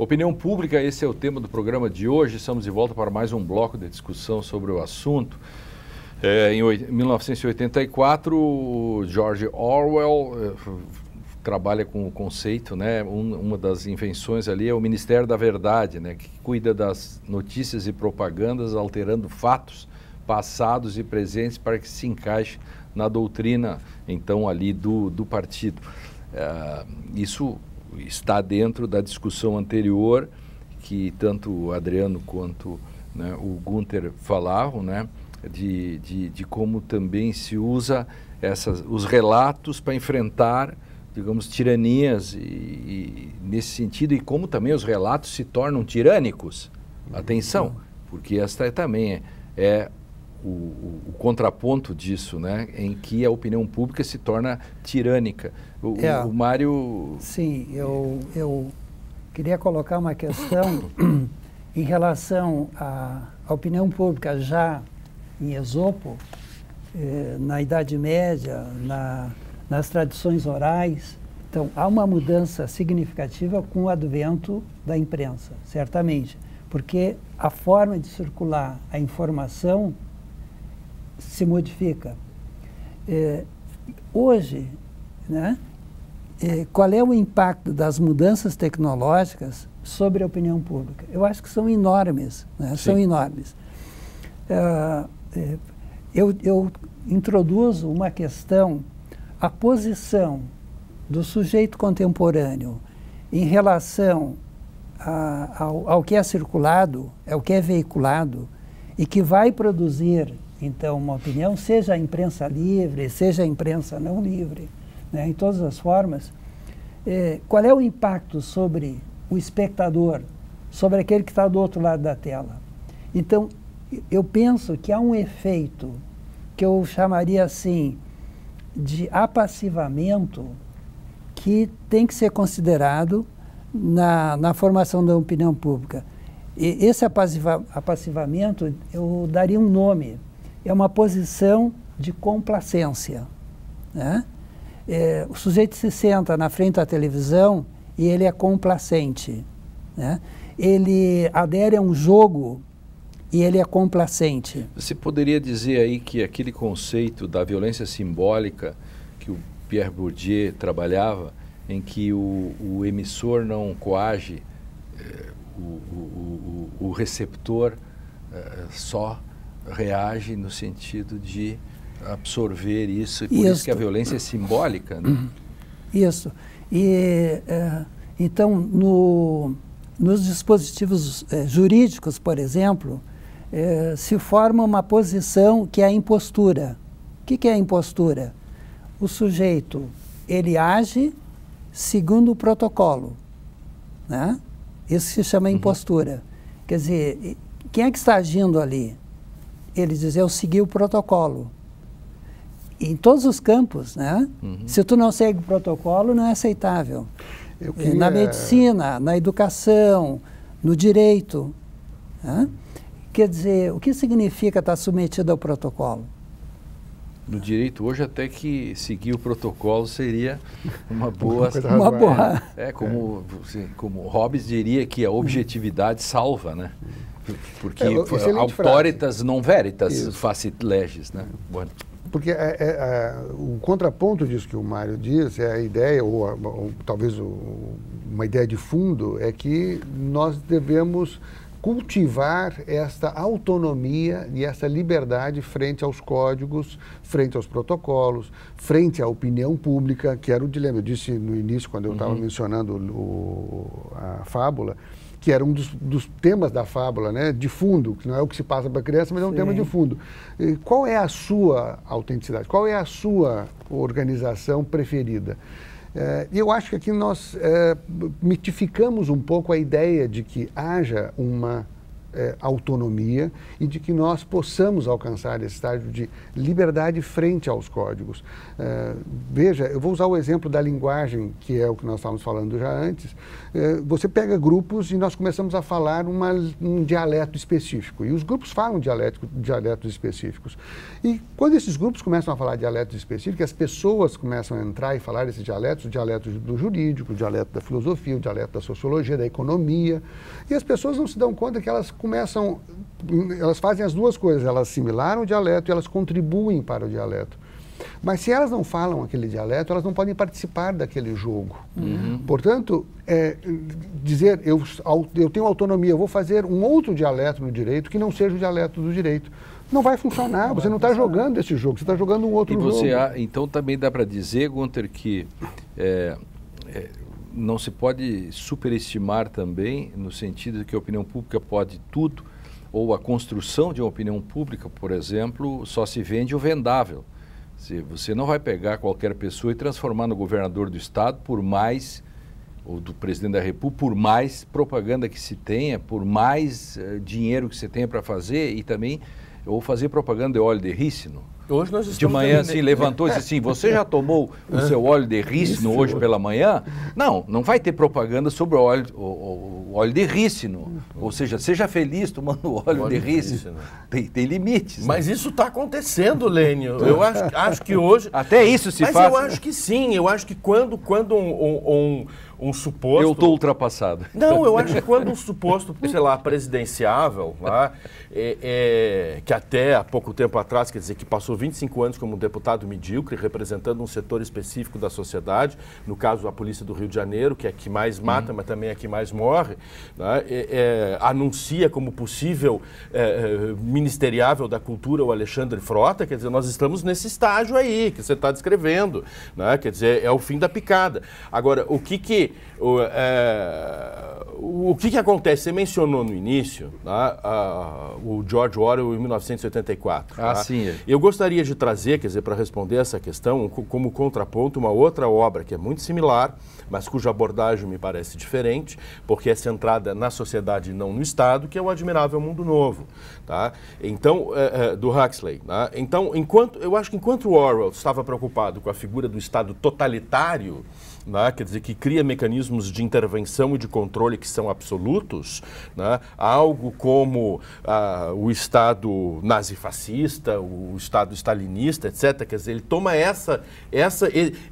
Opinião pública, esse é o tema do programa de hoje. Estamos de volta para mais um bloco de discussão sobre o assunto. Em 1984, o George Orwell trabalha com o conceito, né? Uma das invenções ali é o Ministério da Verdade, né? Que cuida das notícias e propagandas, alterando fatos passados e presentes para que se encaixe na doutrina, então, ali do partido. Isso está dentro da discussão anterior, que tanto o Adriano quanto, né, o Gunther falavam, né, de como também se usa os relatos para enfrentar, digamos, tiranias e nesse sentido, e como também os relatos se tornam tirânicos. Atenção, porque esta também é o contraponto disso, né, em que a opinião pública se torna tirânica. O Mário... Sim, eu queria colocar uma questão em relação à opinião pública já em Esopo, na Idade Média, nas tradições orais. Então, há uma mudança significativa com o advento da imprensa, certamente, porque a forma de circular a informação se modifica. Hoje, né, qual é o impacto das mudanças tecnológicas sobre a opinião pública? Eu acho que são enormes, né? São enormes. Eu introduzo uma questão, a posição do sujeito contemporâneo em relação ao que é circulado, ao que é veiculado e que vai produzir, então, uma opinião, seja a imprensa livre, seja a imprensa não livre, né, em todas as formas. Qual é o impacto sobre o espectador, sobre aquele que está do outro lado da tela? Então, eu penso que há um efeito que eu chamaria assim de apassivamento que tem que ser considerado na formação da opinião pública. E esse apassivamento, eu daria um nome, é uma posição de complacência, né? O sujeito se senta na frente da televisão e ele é complacente, né? Ele adere a um jogo e ele é complacente. Você poderia dizer aí que aquele conceito da violência simbólica que o Pierre Bourdieu trabalhava, em que o emissor não coage o receptor, só reage no sentido de absorver isso, e por isso que a violência é simbólica, né? Isso. E, então, nos dispositivos jurídicos, por exemplo, se forma uma posição que é a impostura. O que é a impostura? O sujeito, ele age segundo o protocolo, né? Isso se chama impostura. Quer dizer, quem é que está agindo ali? Ele diz, eu segui o protocolo. Em todos os campos, né? Se tu não segue o protocolo, não é aceitável. Na medicina, na educação, no direito, né? Quer dizer, o que significa estar submetido ao protocolo? No direito hoje, até que seguir o protocolo seria uma boa... uma boa... como Hobbes diria que a objetividade salva, né? Porque auctoritas non veritas facit legis, né? Bueno. Porque o contraponto disso que o Mário diz, é a ideia, ou talvez uma ideia de fundo, é que nós devemos cultivar esta autonomia e essa liberdade frente aos códigos, frente aos protocolos, frente à opinião pública, que era o dilema. Eu disse no início, quando eu estava mencionando a fábula, que era um dos temas da fábula, né, de fundo, que não é o que se passa para a criança, mas é um tema de fundo. E qual é a sua autenticidade? Qual é a sua organização preferida? Eu acho que aqui nós mitificamos um pouco a ideia de que haja uma autonomia e de que nós possamos alcançar esse estágio de liberdade frente aos códigos. Veja, eu vou usar o exemplo da linguagem, que é o que nós estávamos falando já antes. Você pega grupos e nós começamos a falar um dialeto específico, e os grupos falam dialetos específicos. E quando esses grupos começam a falar dialetos específicos, as pessoas começam a entrar e falar esses dialetos, o dialeto do jurídico, o dialeto da filosofia, o dialeto da sociologia, da economia, e as pessoas não se dão conta que elas fazem as duas coisas, elas assimilaram o dialeto e elas contribuem para o dialeto. Mas se elas não falam aquele dialeto, elas não podem participar daquele jogo. Portanto, dizer eu tenho autonomia, eu vou fazer um outro dialeto no direito que não seja o dialeto do direito. Não vai funcionar, você não está jogando esse jogo, você está jogando um outro jogo. Então também dá para dizer, Gunther, que não se pode superestimar também, no sentido de que a opinião pública pode tudo, ou a construção de uma opinião pública, por exemplo, só se vende o vendável. Você não vai pegar qualquer pessoa e transformar no governador do estado, por mais, ou do presidente da República, por mais propaganda que se tenha, por mais dinheiro que se tenha para fazer, e também, ou fazer propaganda de óleo de rícino. Hoje nós estamos de manhã assim, levantou e disse assim, você já tomou o seu óleo de rícino hoje pela manhã? Não vai ter propaganda sobre o óleo de rícino. Ou seja, seja feliz tomando óleo de rícino. Tem limites. Mas isso está acontecendo, Lênio. Eu acho que hoje... Até isso se faz. Mas eu acho que sim. Eu acho que quando um suposto... Eu estou ultrapassado. Não, eu acho que quando um suposto, sei lá, presidenciável, lá, que até há pouco tempo atrás, quer dizer, que passou 25 anos como um deputado medíocre, representando um setor específico da sociedade, no caso a Polícia do Rio de Janeiro, que é a que mais mata, mas também é a que mais morre, né, anuncia como possível ministeriável da cultura o Alexandre Frota, quer dizer, nós estamos nesse estágio aí que você está descrevendo, né, quer dizer, é o fim da picada. Agora, o que acontece? Você mencionou no início, né, o George Orwell em 1984. Ah, sim. Eu gostaria de trazer, quer dizer, para responder essa questão, como contraponto, uma outra obra que é muito similar, mas cuja abordagem me parece diferente, porque é centrada na sociedade e não no Estado, que é o Admirável Mundo Novo. Tá? Então, do Huxley. Né? Então, eu acho que enquanto Orwell estava preocupado com a figura do Estado totalitário, né, quer dizer, que cria mecanismos de intervenção e de controle que são absolutos, né, algo como o Estado nazifascista, o Estado stalinista, etc. Quer dizer, ele toma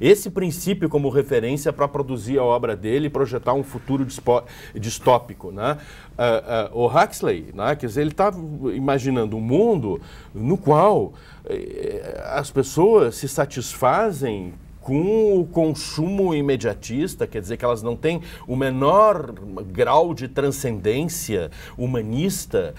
esse princípio como referência para produzir a obra dele e projetar um futuro distópico. Né? O Huxley, né, quer dizer, ele estava imaginando um mundo no qual as pessoas se satisfazem com o consumo imediatista, quer dizer que elas não têm o menor grau de transcendência humanista.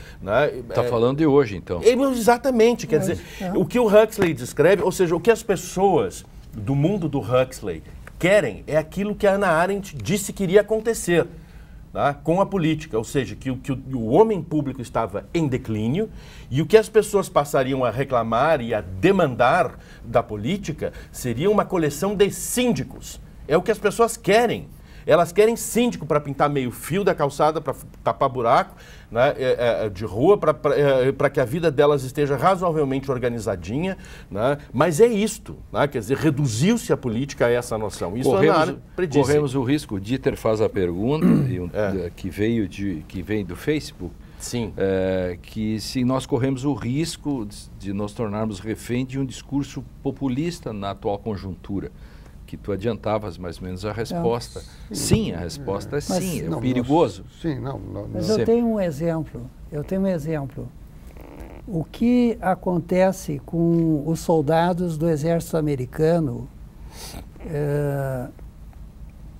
Está falando de hoje, então. Exatamente, quer dizer, o que o Huxley descreve, ou seja, o que as pessoas do mundo do Huxley querem é aquilo que a Hannah Arendt disse que iria acontecer. Com a política, ou seja, que o homem público estava em declínio e o que as pessoas passariam a reclamar e a demandar da política seria uma coleção de síndicos. É o que as pessoas querem. Elas querem síndico para pintar meio fio da calçada, para tapar buraco, né, de rua, para que a vida delas esteja razoavelmente organizadinha. Né, mas é isto, né, quer dizer, reduziu-se a política a essa noção. Isso corremos o risco, o Dieter faz a pergunta, que vem do Facebook, sim. Que se nós corremos o risco de nos tornarmos refém de um discurso populista na atual conjuntura. Que tu adiantavas mais ou menos a resposta. Sim, a resposta é sim, é perigoso. Mas eu tenho um exemplo. O que acontece com os soldados do exército americano,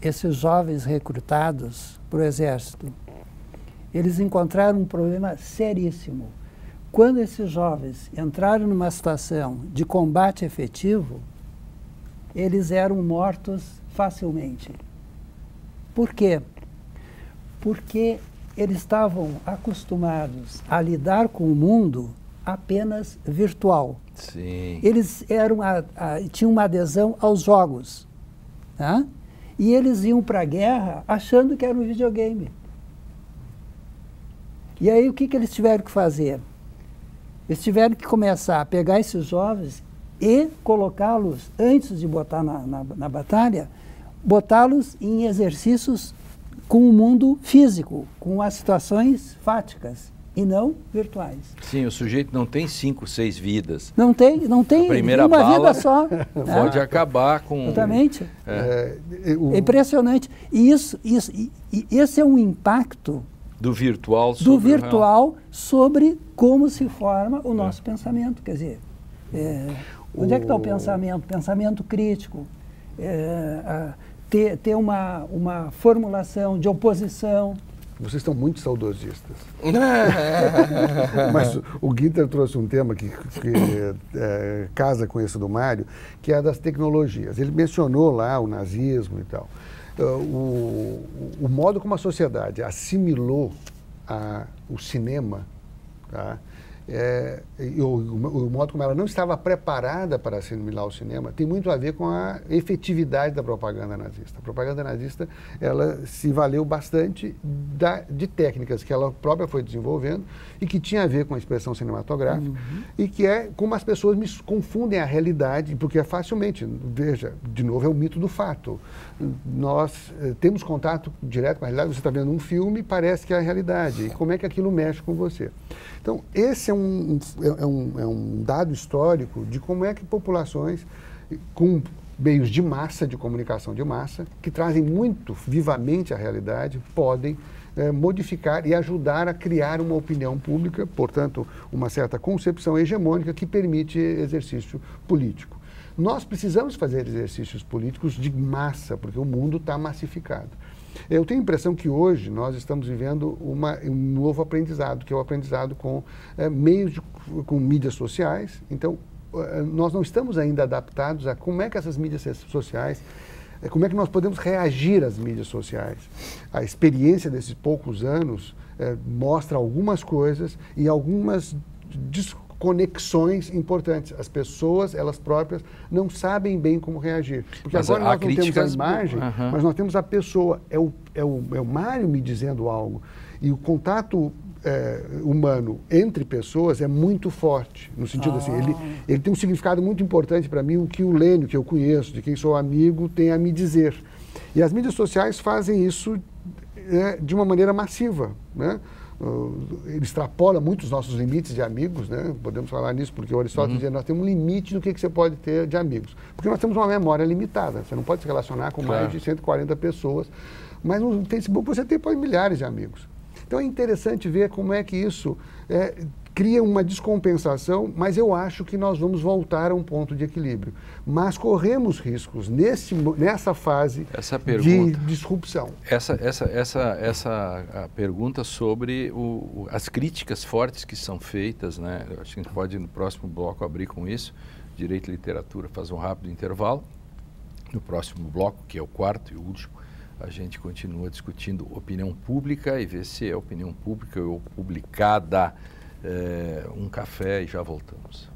esses jovens recrutados para o exército, eles encontraram um problema seríssimo. Quando esses jovens entraram numa situação de combate efetivo, eles eram mortos facilmente. Por quê? Porque eles estavam acostumados a lidar com o mundo apenas virtual. Sim. Eles tinham uma adesão aos jogos. Tá? E eles iam para a guerra achando que era um videogame. E aí o que eles tiveram que fazer? Eles tiveram que começar a pegar esses jovens e colocá-los, antes de botar na batalha, botá-los em exercícios com o mundo físico, com as situações fáticas e não virtuais. Sim, o sujeito não tem 5, 6 vidas. Não tem A primeira uma bala vida só. pode acabar com... Exatamente. É impressionante. E esse é um impacto do virtual sobre como se forma o nosso pensamento. Quer dizer, onde é que está o pensamento? Pensamento crítico. Ter uma formulação de oposição. Vocês estão muito saudosistas. Mas o Guinter trouxe um tema que casa com esse do Mário, que é das tecnologias. Ele mencionou lá o nazismo e tal. O modo como a sociedade assimilou o cinema, tá? O modo como ela não estava preparada para assimilar o cinema tem muito a ver com a efetividade da propaganda nazista. A propaganda nazista, ela se valeu bastante de técnicas que ela própria foi desenvolvendo e que tinha a ver com a expressão cinematográfica e que é como as pessoas confundem a realidade, porque é facilmente, veja, de novo, é o mito do fato. Nós temos contato direto com a realidade, você está vendo um filme e parece que é a realidade. E como é que aquilo mexe com você? Então, esse é um dado histórico de como é que populações com meios de massa, de comunicação de massa, que trazem muito vivamente a realidade, podem modificar e ajudar a criar uma opinião pública, portanto, uma certa concepção hegemônica que permite exercício político. Nós precisamos fazer exercícios políticos de massa, porque o mundo está massificado. Eu tenho a impressão que hoje nós estamos vivendo um novo aprendizado, que é o aprendizado com com mídias sociais. Então, nós não estamos ainda adaptados a como é que essas mídias sociais, como é que nós podemos reagir às mídias sociais. A experiência desses poucos anos mostra algumas coisas e algumas conexões importantes. As pessoas, elas próprias, não sabem bem como reagir. Porque mas agora nós não temos a imagem, mas nós temos a pessoa. É o Mário me dizendo algo. E o contato humano entre pessoas é muito forte. No sentido assim, ele tem um significado muito importante para mim, o que o Lênio, que eu conheço, de quem sou amigo, tem a me dizer. E as mídias sociais fazem isso de uma maneira massiva, né? Ele extrapola muito os nossos limites de amigos, né? Podemos falar nisso, porque o Aristóteles dizia que nós temos um limite do que você pode ter de amigos. Porque nós temos uma memória limitada, você não pode se relacionar com mais de 140 pessoas, mas no Facebook você tem milhares de amigos. Então é interessante ver como é que isso cria uma descompensação, mas eu acho que nós vamos voltar a um ponto de equilíbrio. Mas corremos riscos nessa fase de disrupção. Essa pergunta sobre as críticas fortes que são feitas, né? Eu acho que a gente pode no próximo bloco abrir com isso, Direito e Literatura, fazer um rápido intervalo. No próximo bloco, que é o quarto e último, a gente continua discutindo opinião pública e ver se é opinião pública ou publicada. Um café e já voltamos.